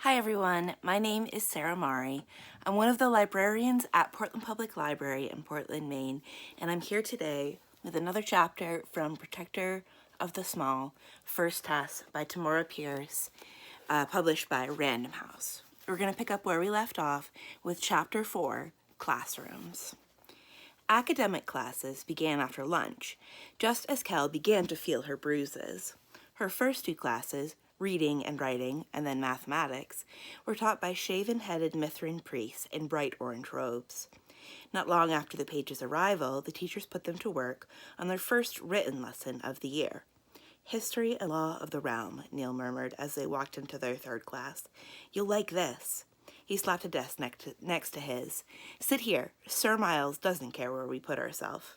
Hi everyone, my name is Sarah Mari. I'm one of the librarians at Portland Public Library in Portland, Maine, and I'm here today with another chapter from Protector of the Small, First Test by Tamora Pierce, published by RandomHouse. We're going to pick up where we left off with Chapter 4, Classrooms. Academic classes began after lunch, just as Kel began to feel her bruises. Her first two classes, reading and writing, and then mathematics, were taught by shaven-headed Mithrin priests in bright orange robes. Not long after the Pages' arrival, the teachers put them to work on their first written lesson of the year. History and Law of the Realm, Neil murmured as they walked into their third class. You'll like this. He slapped a desk next to his. Sit here. Sir Miles doesn't care where we put ourselves.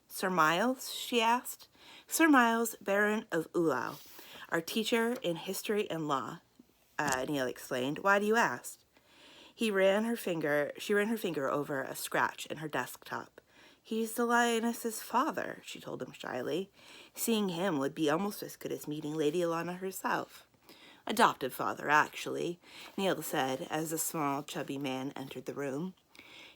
Sir Miles? She asked. Sir Miles, Baron of Alouds, our teacher in history and law, Neil explained. Why do you ask? She ran her finger over a scratch in her desktop. He's the lioness's father, she told him shyly. Seeing him would be almost as good as meeting Lady Alana herself. Adopted father, actually, Neil said as a small, chubby man entered the room.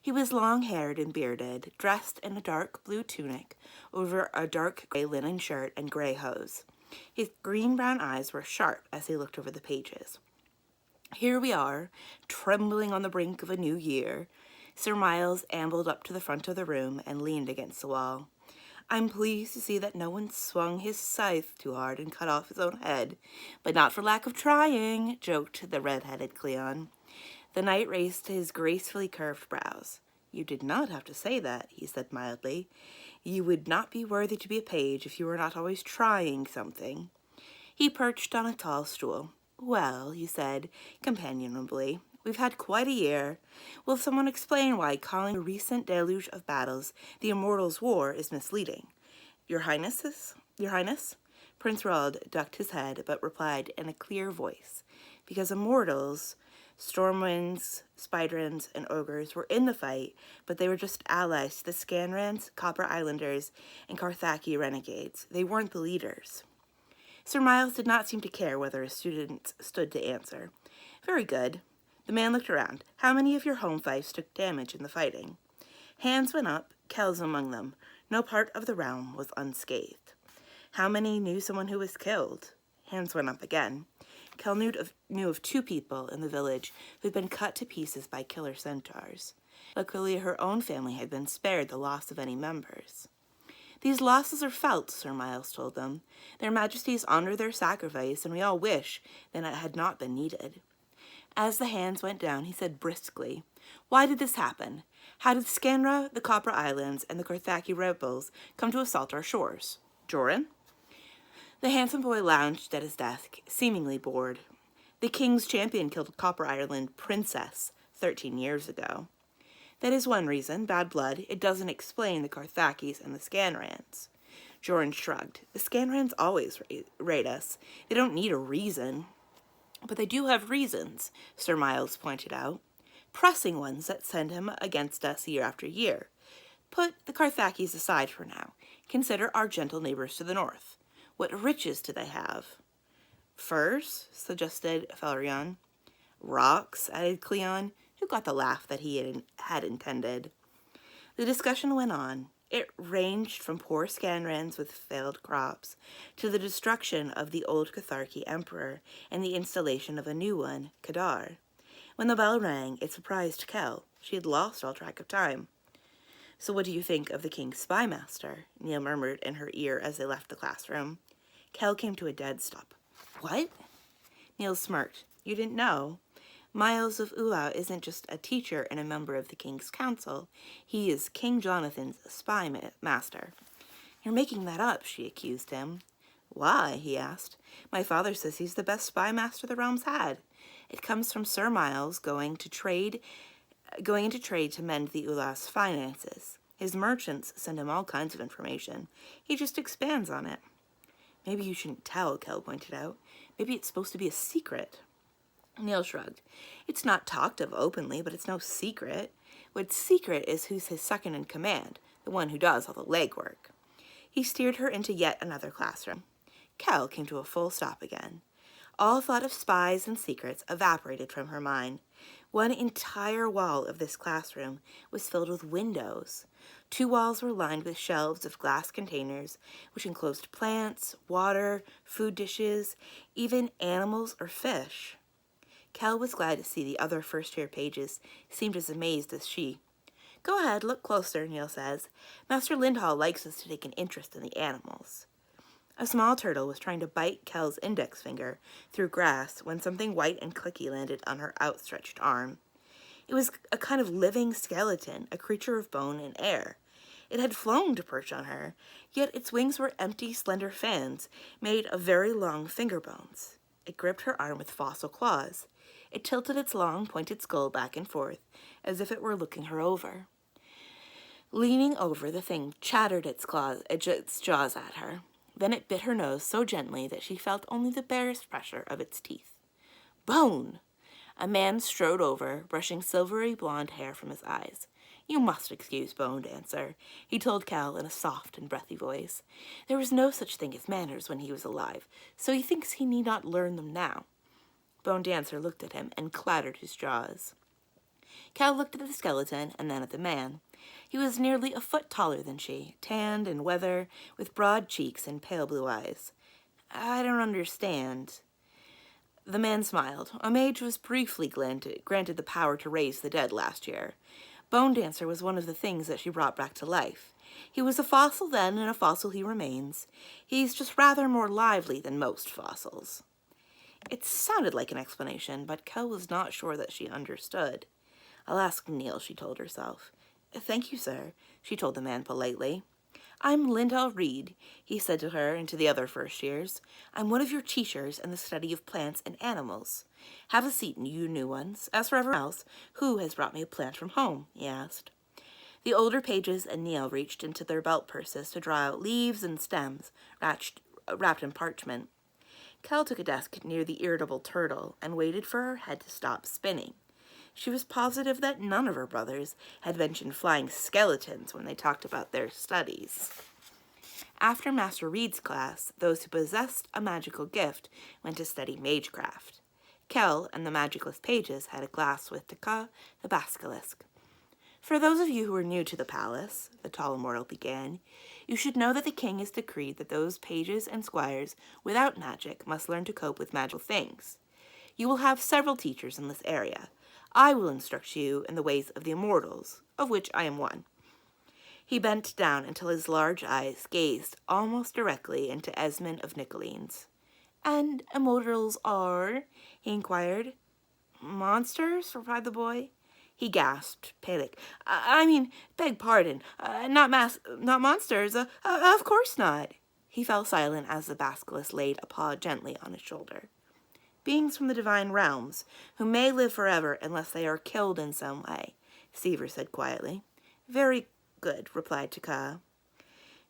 He was long-haired and bearded, dressed in a dark blue tunic over a dark gray linen shirt and gray hose. His green-brown eyes were sharp as he looked over the pages. Here we are, trembling on the brink of a new year. Sir Miles ambled up to the front of the room and leaned against the wall. I'm pleased to see that no one swung his scythe too hard and cut off his own head, but not for lack of trying, joked the red-headed Cleon. The knight raised his gracefully curved brows. You did not have to say that, he said mildly. You would not be worthy to be a page if you were not always trying something. He perched on a tall stool. Well, he said companionably, we've had quite a year. Will someone explain why calling the recent deluge of battles the Immortals' War is misleading? Your Highness? Prince Roald ducked his head, but replied in a clear voice. Because immortals, Stormwinds, Spiderins, and Ogres were in the fight, but they were just allies to the Scanrans, Copper Islanders, and Carthaki renegades. They weren't the leaders. Sir Miles did not seem to care whether his students stood to answer. Very good. The man looked around. How many of your home fiefs took damage in the fighting? Hands went up, Kel's among them. No part of the realm was unscathed. How many knew someone who was killed? Hands went up again. Kel knew of 2 people in the village who had been cut to pieces by killer centaurs. Luckily, her own family had been spared the loss of any members. These losses are felt, Sir Miles told them. Their Majesties honor their sacrifice, and we all wish that it had not been needed. As the hands went down, he said briskly, Why did this happen? How did Scanra, the Copper Islands, and the Carthaki rebels come to assault our shores? Joran? The handsome boy lounged at his desk, seemingly bored. The king's champion killed a Copper Island princess 13 years ago. That is one reason, bad blood. It doesn't explain the Carthakis and the Scanrans. Joran shrugged. The Scanrans always raid us. They don't need a reason. But they do have reasons, Sir Miles pointed out. Pressing ones that send him against us year after year. Put the Carthakis aside for now. Consider our gentle neighbors to the north. What riches do they have? Furs, suggested Felrion. Rocks, added Cleon, who got the laugh that he had intended. The discussion went on. It ranged from poor Scanrans with failed crops to the destruction of the old Catharki emperor and the installation of a new one, Kadar. When the bell rang, it surprised Kel. She had lost all track of time. So what do you think of the king's spymaster? Neil murmured in her ear as they left the classroom. Kel came to a dead stop. What? Neil smirked. You didn't know? Miles of Alouds isn't just a teacher and a member of the king's council. He is King Jonathan's spy master. You're making that up, she accused him. Why? He asked. My father says he's the best spy master the realm's had. It comes from Sir Miles going into trade to mend the Alouds' finances. His merchants send him all kinds of information. He just expands on it. Maybe you shouldn't tell, Kel pointed out. Maybe it's supposed to be a secret. Neil shrugged. It's not talked of openly, but it's no secret. What's secret is who's his second in command, the one who does all the legwork. He steered her into yet another classroom. Kel came to a full stop again. All thought of spies and secrets evaporated from her mind. One entire wall of this classroom was filled with windows. 2 walls were lined with shelves of glass containers, which enclosed plants, water, food dishes, even animals or fish. Kel was glad to see the other first-year pages seemed as amazed as she. "Go ahead, look closer," Neil says. "Master Lindhall likes us to take an interest in the animals." A small turtle was trying to bite Kel's index finger through grass when something white and clicky landed on her outstretched arm. It was a kind of living skeleton, a creature of bone and air. It had flown to perch on her, yet its wings were empty, slender fans made of very long finger bones. It gripped her arm with fossil claws. It tilted its long, pointed skull back and forth, as if it were looking her over. Leaning over, the thing chattered its jaws at her. Then it bit her nose so gently that she felt only the barest pressure of its teeth. "Bone!" A man strode over, brushing silvery blonde hair from his eyes. "You must excuse Bone Dancer," he told Cal in a soft and breathy voice. "There was no such thing as manners when he was alive, so he thinks he need not learn them now." Bone Dancer looked at him and clattered his jaws. Cal looked at the skeleton and then at the man. He was nearly a foot taller than she, tanned and weather, with broad cheeks and pale blue eyes. "I don't understand." The man smiled. A mage was briefly granted the power to raise the dead last year. Bone Dancer was one of the things that she brought back to life. He was a fossil then, and a fossil he remains. He's just rather more lively than most fossils. It sounded like an explanation, but Kel was not sure that she understood. "I'll ask Neil," she told herself. "Thank you, sir," she told the man politely. "I'm Lindhall Reed," he said to her and to the other first years. "I'm one of your teachers in the study of plants and animals. Have a seat, you new ones. As for everyone else, who has brought me a plant from home?" he asked. The older pages and Neil reached into their belt purses to draw out leaves and stems wrapped in parchment. Kel took a desk near the irritable turtle and waited for her head to stop spinning. She was positive that none of her brothers had mentioned flying skeletons when they talked about their studies. After Master Reed's class, those who possessed a magical gift went to study magecraft. Kel and the magicless pages had a class with Taka, the basilisk. "For those of you who are new to the palace," the tall immortal began, "you should know that the king has decreed that those pages and squires without magic must learn to cope with magical things. You will have several teachers in this area. I will instruct you in the ways of the immortals, of which I am one." He bent down until his large eyes gazed almost directly into Esmond of Nicoline's. "And immortals are?" he inquired. "Monsters," replied the boy. He gasped, panic. Beg pardon, not monsters, of course not." He fell silent as the basilisk laid a paw gently on his shoulder. "Beings from the divine realms, who may live forever unless they are killed in some way," Seaver said quietly. "Very good," replied Taka.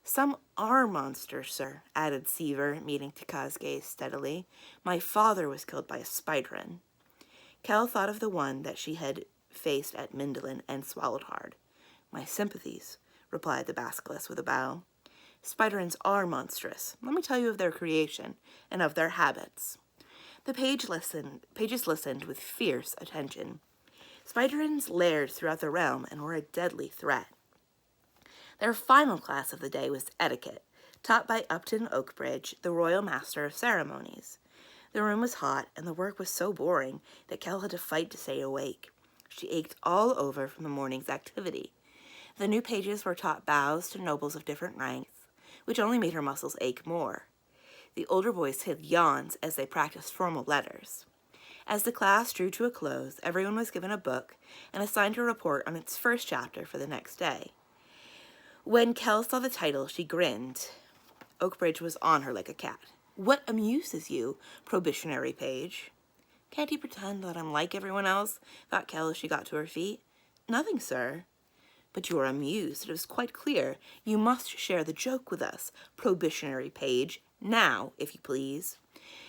"Some are monsters, sir," added Seaver, meeting Taka's gaze steadily. "My father was killed by a spiderin." Kel thought of the one that she had faced at Mindolin and swallowed hard. "My sympathies," replied the basilisk with a bow. "Spiderins are monstrous. Let me tell you of their creation and of their habits." The pages listened with fierce attention. Spiderins laired throughout the realm and were a deadly threat. Their final class of the day was etiquette, taught by Upton Oakbridge, the royal master of ceremonies. The room was hot, and the work was so boring that Kel had to fight to stay awake. She ached all over from the morning's activity. The new pages were taught bows to nobles of different ranks, which only made her muscles ache more. The older boys hid yawns as they practiced formal letters. As the class drew to a close, everyone was given a book and assigned to report on its first chapter for the next day. When Kel saw the title, she grinned. Oakbridge was on her like a cat. "What amuses you, probationary page?" "Can't you pretend that I'm like everyone else?" thought Kel as she got to her feet. "Nothing, sir." "But you are amused. It is quite clear. You must share the joke with us, probationary page. Now, if you please."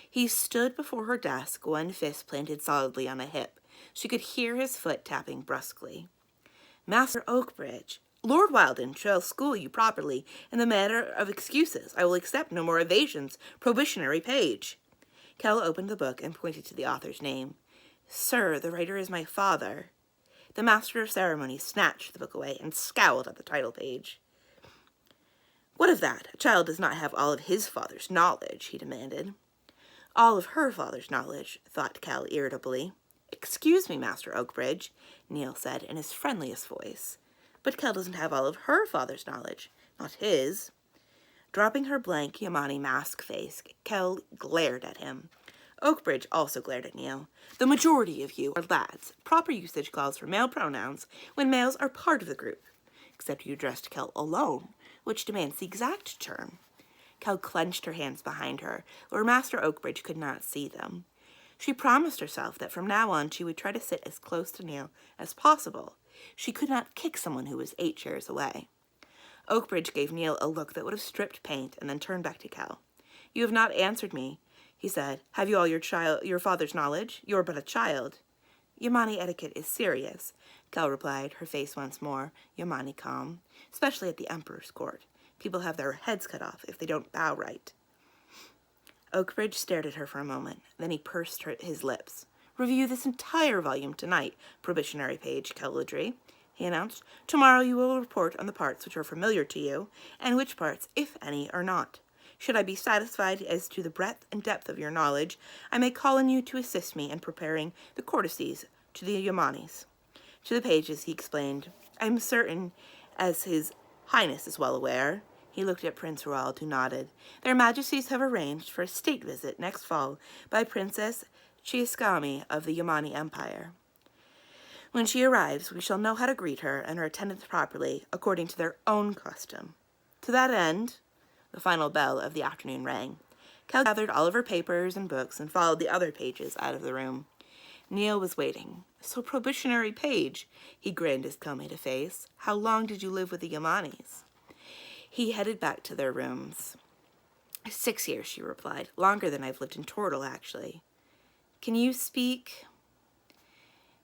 He stood before her desk, one fist planted solidly on a hip. She could hear his foot tapping brusquely. "Master Oakbridge, Lord Wilden shall school you properly in the matter of excuses. I will accept no more evasions, probationary page." Kell opened the book and pointed to the author's name. Sir, the writer is my father. The master of ceremonies snatched the book away and scowled at the title page. What of that? A child does not have all of his father's knowledge, he demanded. All of her father's knowledge, thought Kell irritably. Excuse me, Master Oakbridge, Neil said in his friendliest voice. But Kell doesn't have all of her father's knowledge, not his. Dropping her blank Yamani mask face, Kell glared at him. Oakbridge also glared at Neil. The majority of you are lads. Proper usage calls for male pronouns when males are part of the group. Except you addressed Kell alone, which demands the exact term. Kell clenched her hands behind her, where Master Oakbridge could not see them. She promised herself that from now on she would try to sit as close to Neil as possible. She could not kick someone who was 8 chairs away. Oakbridge gave Neil a look that would have stripped paint and then turned back to Kell. You have not answered me, he said. Have you all your father's knowledge? You are but a child. Yamani etiquette is serious, Kell replied, her face once more Yamani calm, especially at the Emperor's court. People have their heads cut off if they don't bow right. Oakbridge stared at her for a moment. Then he pursed his lips. Review this entire volume tonight, probationary page Kelladry, he announced. Tomorrow you will report on the parts which are familiar to you, and which parts, if any, are not. Should I be satisfied as to the breadth and depth of your knowledge, I may call on you to assist me in preparing the courtesies to the Yamanis. To the pages he explained, I am certain, as his Highness is well aware. He looked at Prince Roald, who nodded. Their Majesties have arranged for a state visit next fall by Princess Chiaskami of the Yamani Empire. When she arrives, we shall know how to greet her and her attendants properly, according to their own custom. To that end, the final bell of the afternoon rang. Kell gathered all of her papers and books and followed the other pages out of the room. Neil was waiting. So probationary page, he grinned as Kell made a face. How long did you live with the Yamanis? He headed back to their rooms. 6 years, she replied. Longer than I've lived in Tortle, actually. Can you speak?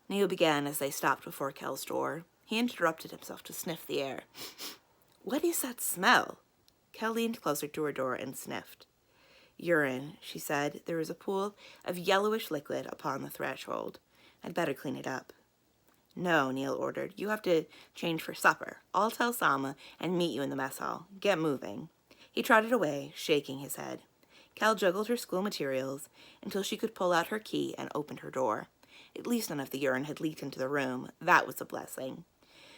Neil began as they stopped before Kell's door. He interrupted himself to sniff the air. What is that smell? Kell leaned closer to her door and sniffed. Urine, she said. There was a pool of yellowish liquid upon the threshold. I'd better clean it up. No, Neil ordered. You have to change for supper. I'll tell Salma and meet you in the mess hall. Get moving. He trotted away, shaking his head. Kell juggled her school materials until she could pull out her key and open her door. At least none of the urine had leaked into the room. That was a blessing.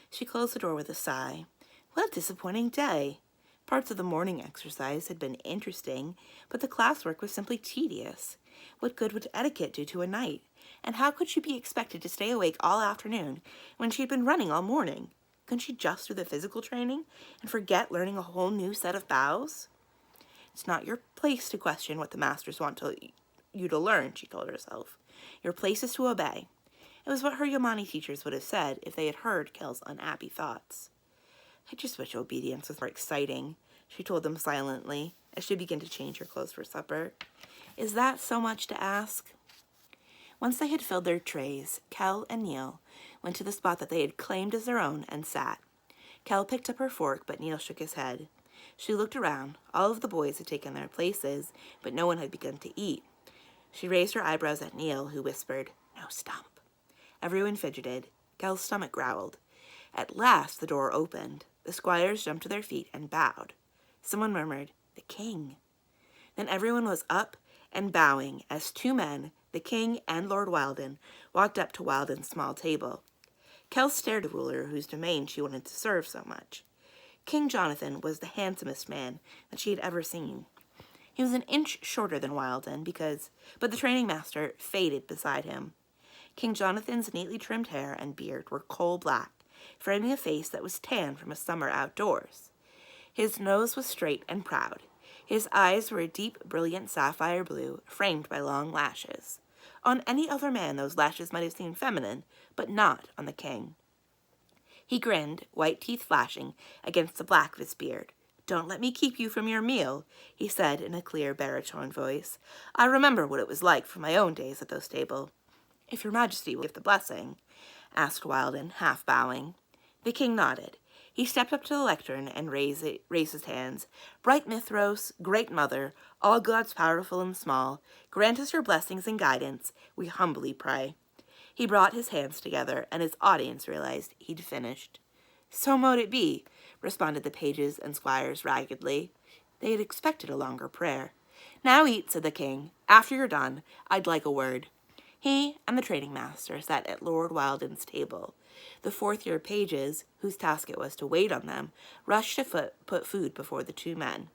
She closed the door with a sigh. What a disappointing day. Parts of the morning exercise had been interesting, but the classwork was simply tedious. What good would etiquette do to a knight? And how could she be expected to stay awake all afternoon when she had been running all morning? Couldn't she just do the physical training and forget learning a whole new set of bows? It's not your place to question what the masters want you to learn, she told herself. Your place is to obey. It was what her Yamani teachers would have said if they had heard Kell's unhappy thoughts. I just wish obedience was more exciting, she told them silently as she began to change her clothes for supper. Is that so much to ask? Once they had filled their trays, Kell and Neil went to the spot that they had claimed as their own and sat. Kell picked up her fork, but Neil shook his head. She looked around. All of the boys had taken their places, but no one had begun to eat. She raised her eyebrows at Neil, who whispered, No stump. Everyone fidgeted. Kell's stomach growled. At last the door opened. The squires jumped to their feet and bowed. Someone murmured, The king. Then everyone was up and bowing as 2 men, the king and Lord Wilden, walked up to Wilden's small table. Kell stared at the ruler whose domain she wanted to serve so much. King Jonathan was the handsomest man that she had ever seen. He was an inch shorter than Wilden, but the training master faded beside him. King Jonathan's neatly trimmed hair and beard were coal black, framing a face that was tan from a summer outdoors. His nose was straight and proud. His eyes were a deep, brilliant sapphire blue, framed by long lashes. On any other man those lashes might have seemed feminine, but not on the king. He grinned, white teeth flashing against the black of his beard. Don't let me keep you from your meal, he said in a clear baritone voice. I remember what it was like from my own days at the stable. If your majesty will give the blessing, asked Wilden, half bowing. The king nodded. He stepped up to the lectern and raised his hands. "Bright Mithros, great mother, all gods powerful and small, grant us your blessings and guidance, we humbly pray." He brought his hands together, and his audience realized he'd finished. "So mote it be," responded the pages and squires raggedly. They had expected a longer prayer. "Now eat," said the king. "After you're done, I'd like a word." He and the training master sat at Lord Wilden's table. The fourth-year pages, whose task it was to wait on them, rushed to put food before the two men.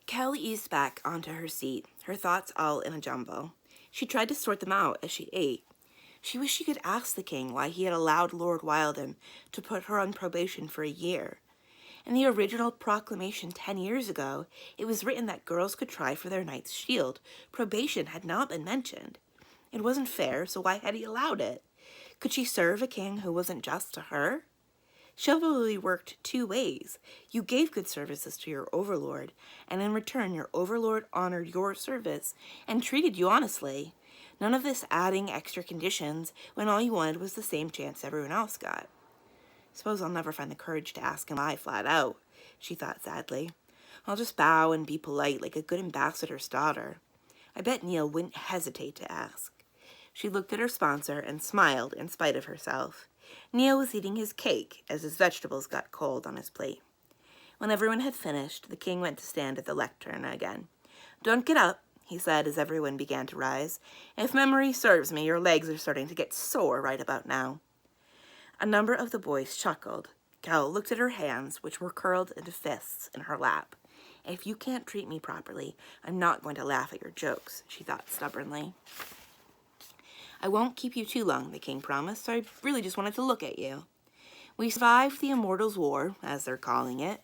Kel eased back onto her seat, her thoughts all in a jumble. She tried to sort them out as she ate. She wished she could ask the king why he had allowed Lord Wilden to put her on probation for a year. In the original proclamation 10 years ago, it was written that girls could try for their knight's shield. Probation had not been mentioned. It wasn't fair, so why had he allowed it? Could she serve a king who wasn't just to her? Chivalry worked two ways. You gave good services to your overlord, and in return your overlord honored your service and treated you honestly. None of this adding extra conditions when all you wanted was the same chance everyone else got. "Suppose I'll never find the courage to ask him why flat out," she thought sadly. "I'll just bow and be polite like a good ambassador's daughter. I bet Neil wouldn't hesitate to ask." She looked at her sponsor and smiled in spite of herself. Neil was eating his cake as his vegetables got cold on his plate. When everyone had finished, the king went to stand at the lectern again. "Don't get up," he said as everyone began to rise. "If memory serves me, your legs are starting to get sore right about now." A number of the boys chuckled. Kel looked at her hands, which were curled into fists in her lap. "If you can't treat me properly, I'm not going to laugh at your jokes," she thought stubbornly. "I won't keep you too long," the king promised, "so I really just wanted to look at you. We survived the Immortals' War, as they're calling it.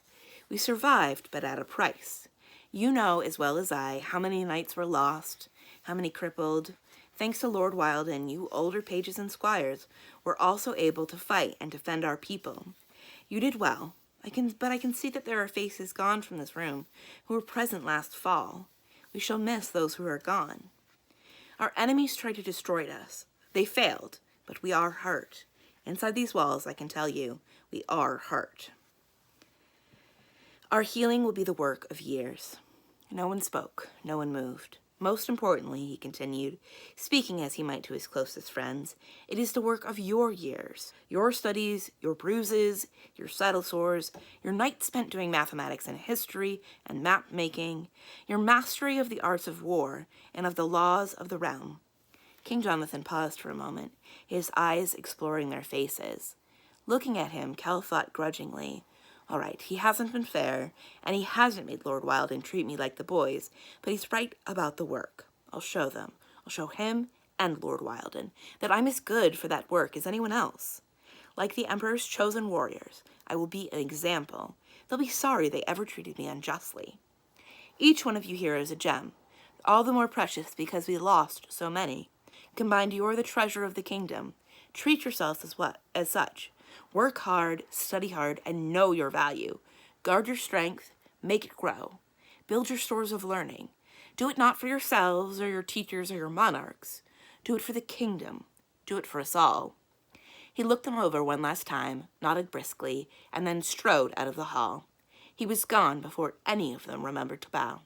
We survived, but at a price. You know as well as I how many knights were lost, how many crippled. Thanks to Lord Wilden, you older pages and squires were also able to fight and defend our people. You did well. But I can see that there are faces gone from this room who were present last fall. We shall miss those who are gone. Our enemies tried to destroy us. They failed, but we are hurt. Inside these walls, I can tell you, we are hurt. Our healing will be the work of years." No one spoke. No one moved. "Most importantly," he continued, speaking as he might to his closest friends, "it is the work of your years, your studies, your bruises, your saddle sores, your nights spent doing mathematics and history and map-making, your mastery of the arts of war and of the laws of the realm." King Jonathan paused for a moment, his eyes exploring their faces. Looking at him, Kel thought grudgingly, "All right, he hasn't been fair, and he hasn't made Lord Wilden treat me like the boys, but he's right about the work. I'll show them. I'll show him and Lord Wilden that I'm as good for that work as anyone else. Like the Emperor's chosen warriors, I will be an example. They'll be sorry they ever treated me unjustly. Each one of you here is a gem, all the more precious because we lost so many. Combined, you are the treasure of the kingdom. Treat yourselves as such. Work hard, study hard, and know your value. Guard your strength, make it grow. Build your stores of learning. Do it not for yourselves or your teachers or your monarchs. Do it for the kingdom. Do it for us all." He looked them over one last time, nodded briskly, and then strode out of the hall. He was gone before any of them remembered to bow.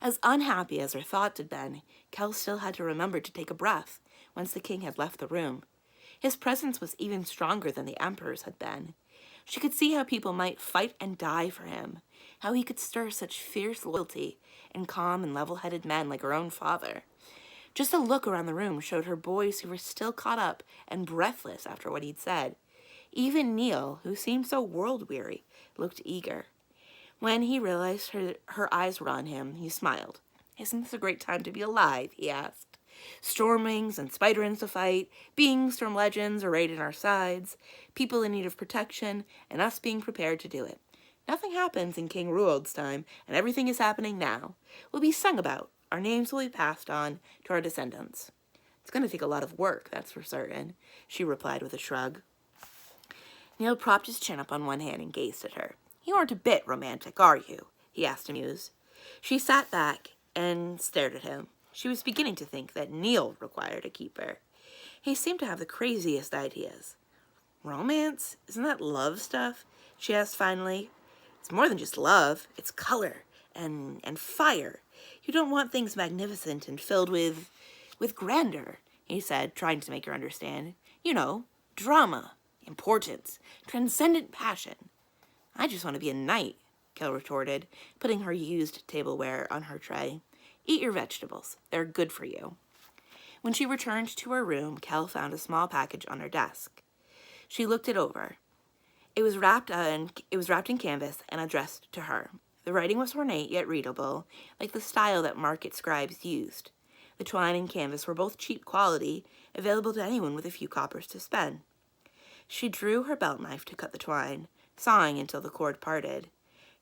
As unhappy as her thoughts had been, Kel still had to remember to take a breath once the king had left the room. His presence was even stronger than the Emperor's had been. She could see how people might fight and die for him, how he could stir such fierce loyalty in calm and level-headed men like her own father. Just a look around the room showed her boys who were still caught up and breathless after what he'd said. Even Neil, who seemed so world-weary, looked eager. When he realized her eyes were on him, he smiled. "Isn't this a great time to be alive?" he asked. "Stormwings and spider-ins to fight, beings from legends arrayed in our sides, people in need of protection, and us being prepared to do it. Nothing happens in King Ruold's time, and everything is happening now. We'll be sung about. Our names will be passed on to our descendants." "It's going to take a lot of work, that's for certain," she replied with a shrug. Neil propped his chin up on one hand and gazed at her. "You aren't a bit romantic, are you?" he asked amused. She sat back and stared at him. She was beginning to think that Neil required a keeper. He seemed to have the craziest ideas. Romance? Isn't that love stuff? She asked finally. It's more than just love. It's color and fire. You don't want things magnificent and filled with grandeur, he said, trying to make her understand. You know, drama, importance, transcendent passion. I just want to be a knight, Kel retorted, putting her used tableware on her tray. Eat your vegetables. They're good for you. When she returned to her room, Kel found a small package on her desk. She looked it over. It was wrapped in canvas and addressed to her. The writing was ornate yet readable, like the style that market scribes used. The twine and canvas were both cheap quality, available to anyone with a few coppers to spend. She drew her belt knife to cut the twine, sawing until the cord parted.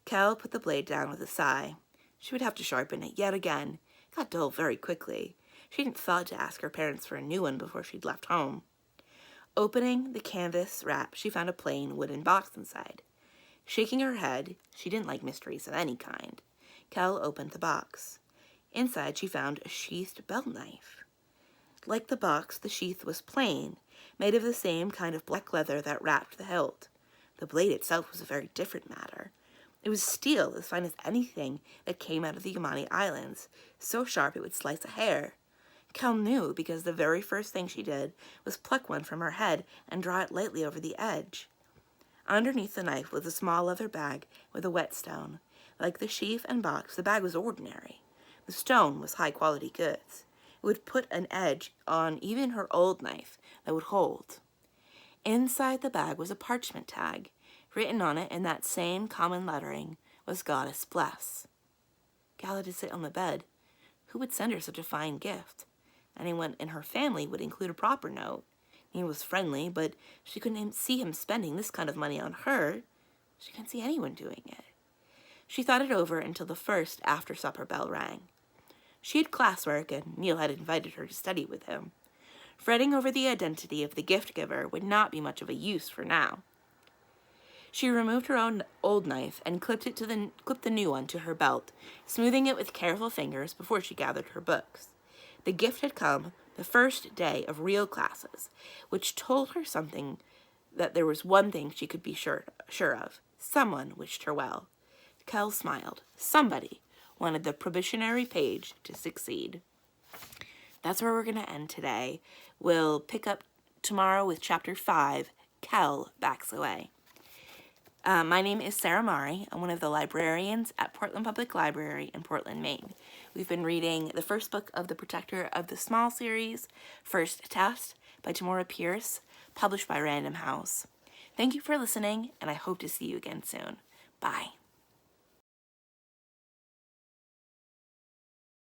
Kel put the blade down with a sigh. She would have to sharpen it yet again. It got dull very quickly. She hadn't thought to ask her parents for a new one before she'd left home. Opening the canvas wrap, she found a plain wooden box inside. Shaking her head, she didn't like mysteries of any kind. Kel opened the box. Inside, she found a sheathed belt knife. Like the box, the sheath was plain, made of the same kind of black leather that wrapped the hilt. The blade itself was a very different matter. It was steel as fine as anything that came out of the Yamani Islands, so sharp it would slice a hair. Kel knew because the very first thing she did was pluck one from her head and draw it lightly over the edge. Underneath the knife was a small leather bag with a whetstone. Like the sheath and box, the bag was ordinary. The stone was high-quality goods. It would put an edge on even her old knife that would hold. Inside the bag was a parchment tag. Written on it in that same common lettering was Goddess Bless. Gal had to sit on the bed. Who would send her such a fine gift? Anyone in her family would include a proper note. He was friendly, but she couldn't see him spending this kind of money on her. She couldn't see anyone doing it. She thought it over until the first after-supper bell rang. She had classwork, and Neil had invited her to study with him. Fretting over the identity of the gift-giver would not be much of a use for now. She removed her own old knife and clipped the new one to her belt, smoothing it with careful fingers before she gathered her books. The gift had come the first day of real classes, which told her something that there was one thing she could be sure of. Someone wished her well. Kel smiled. Somebody wanted the probationary page to succeed. That's where we're going to end today. We'll pick up tomorrow with Chapter 5, Kel Backs Away. My name is Sarah Mari. I'm one of the librarians at Portland Public Library in Portland, Maine. We've been reading the first book of the Protector of the Small series, First Test, by Tamora Pierce, published by RandomHouse. Thank you for listening, and I hope to see you again soon. Bye.